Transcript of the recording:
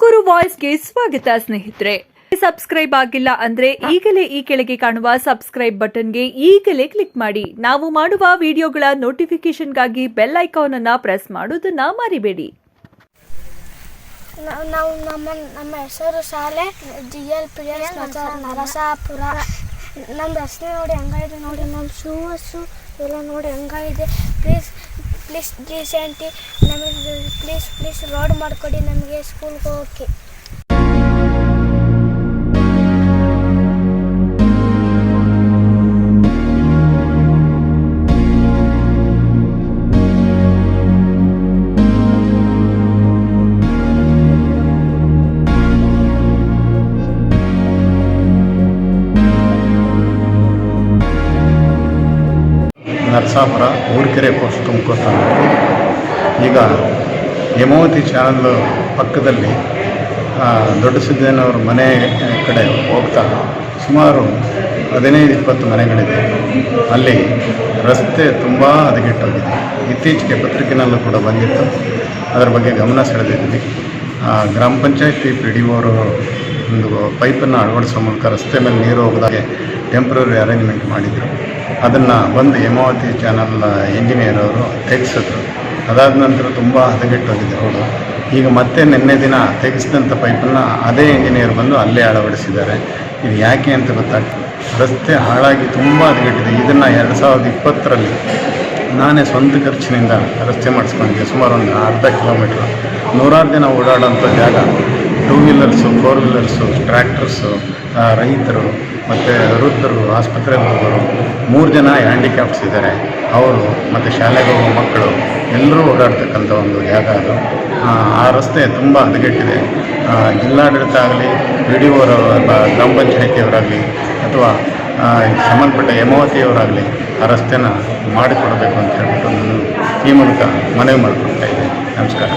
ತುಮಕೂರು ವಾಯ್ಸ್ಗೆ ಸ್ವಾಗತ ಸ್ನೇಹಿತರೆ. ಸಬ್ಸ್ಕ್ರೈಬ್ ಆಗಿಲ್ಲ ಅಂದ್ರೆ ಈಗಲೇ ಈ ಕೆಳಗೆ ಕಾಣುವ ಸಬ್ಸ್ಕ್ರೈಬ್ ಬಟನ್ಗೆ ಈಗಲೇ ಕ್ಲಿಕ್ ಮಾಡಿ. ನಾವು ಮಾಡುವ ವಿಡಿಯೋಗಳ ನೋಟಿಫಿಕೇಶನ್ಗಾಗಿ ಬೆಲ್ ಐಕಾನ್ ಅನ್ನು ಪ್ರೆಸ್ ಮಾಡೋದನ್ನ ಮರಿಬೇಡಿ. ನಾವು ನಮ್ಮ ಹೆಸರು ಶಾಲೆ GLPS ನರಸಾಪುರ. ನಮ್ಮ ರಸ್ತೆ ನೋಡಿ ಹಂಗಾಗಿದೆ, ನೋಡಿ ನಮ್ಮ ಶೂಸು ಎಲ್ಲ ನೋಡಿ ಹಂಗಾಗಿದೆ. ಪ್ಲೀಸ್ ರೀಸೆಂಟ್ಲಿ ನಮಗೆ ಪ್ಲೀಸ್ ರೋಡ್ ಮಾಡಿಕೊಡಿ ನಮಗೆ ಸ್ಕೂಲ್ಗೆ ಹೋಗೋಕ್ಕೆ. ನರಸಾಪುರ ಊರ್ಕೆರೆ ಪೋಸ್ಟ್ ತುಮಕೂರು ತಾಲೂಕು. ಈಗ ಹೇಮಾವತಿ ಚಾನಲ್ ಪಕ್ಕದಲ್ಲಿ ದೊಡ್ಡ ಸಿದ್ದಯ್ಯನವ್ರ ಮನೆ ಕಡೆ ಹೋಗ್ತಾ ಸುಮಾರು 15-20 ಮನೆಗಳಿದೆ. ಅಲ್ಲಿ ರಸ್ತೆ ತುಂಬ ಹದಗೆಟ್ಟೋಗಿದೆ. ಇತ್ತೀಚೆಗೆ ಪತ್ರಿಕೆಯಲ್ಲೂ ಕೂಡ ಬಂದಿತ್ತು, ಅದರ ಬಗ್ಗೆ ಗಮನ ಸೆಳೆದಿದ್ವಿ. ಗ್ರಾಮ ಪಂಚಾಯತಿ PDO ಅವರು ಒಂದು ಪೈಪನ್ನು ಅಳವಡಿಸೋ ಮೂಲಕ ರಸ್ತೆ ಮೇಲೆ ನೀರು ಹೋಗದಾಗೆ ಟೆಂಪ್ರರಿ ಅರೇಂಜ್ಮೆಂಟ್ ಮಾಡಿದರು. ಅದನ್ನು ಬಂದು ಹೇಮಾವತಿ ಚಾನಲ್ ಇಂಜಿನಿಯರ್ ಅವರು ತೆಗೆಸಿದ್ರು. ಅದಾದ ನಂತರ ತುಂಬ ಹದಗೆಟ್ಟೋಗಿದೆ ರೋಡು. ಈಗ ಮತ್ತೆ ನಿನ್ನೆ ದಿನ ತೆಗೆಸಿದಂಥ ಪೈಪನ್ನು ಅದೇ ಇಂಜಿನಿಯರ್ ಬಂದು ಅಲ್ಲೇ ಅಳವಡಿಸಿದ್ದಾರೆ. ಇದು ಯಾಕೆ ಅಂತ ಗೊತ್ತಾಗ್ತದೆ. ರಸ್ತೆ ಹಾಳಾಗಿ ತುಂಬ ಹದಗೆಟ್ಟಿದೆ. ಇದನ್ನು 2020ರಲ್ಲಿ ನಾನೇ ಸ್ವಂತ ಖರ್ಚಿನಿಂದ ರಸ್ತೆ ಮಾಡಿಸ್ಕೊಂಡಿದ್ದೆ. ಸುಮಾರು ಒಂದು ಅರ್ಧ ಕಿಲೋಮೀಟ್ರ್, 100 ಜನ ಓಡಾಡೋಂಥ ಜಾಗ. 2 ವೀಲರ್ಸು, 4 ವೀಲರ್ಸು, ಟ್ರ್ಯಾಕ್ಟರ್ಸು, ರೈತರು ಮತ್ತು ವೃದ್ಧರು, ಆಸ್ಪತ್ರೆಗೆ ಹೋಗೋರು, 3 ಜನ ಹ್ಯಾಂಡಿಕ್ಯಾಪ್ಸ್ ಇದ್ದಾರೆ, ಅವರು ಮತ್ತು ಶಾಲೆಗೆ ಹೋಗೋ ಮಕ್ಕಳು ಎಲ್ಲರೂ ಓಡಾಡ್ತಕ್ಕಂಥ ಒಂದು ಜಾಗ ಅದು. ಆ ರಸ್ತೆ ತುಂಬ ಹದಗೆಟ್ಟಿದೆ. ಜಿಲ್ಲಾಡಳಿತ ಆಗಲಿ, PDO ಗ್ರಾಮ ಪಂಚಾಯಿತಿಯವರಾಗಲಿ ಅಥವಾ ಸಂಬಂಧಪಟ್ಟ ಹೇಮಾವತಿಯವರಾಗಲಿ ಆ ರಸ್ತೆನ ಮಾಡಿಕೊಡಬೇಕು ಅಂತ ಹೇಳ್ಬಿಟ್ಟು ನಾನು ಈ ಮೂಲಕ ಮನವಿ ಮಾಡಿಕೊಡ್ತಾ ಇದ್ದೆ. ನಮಸ್ಕಾರ.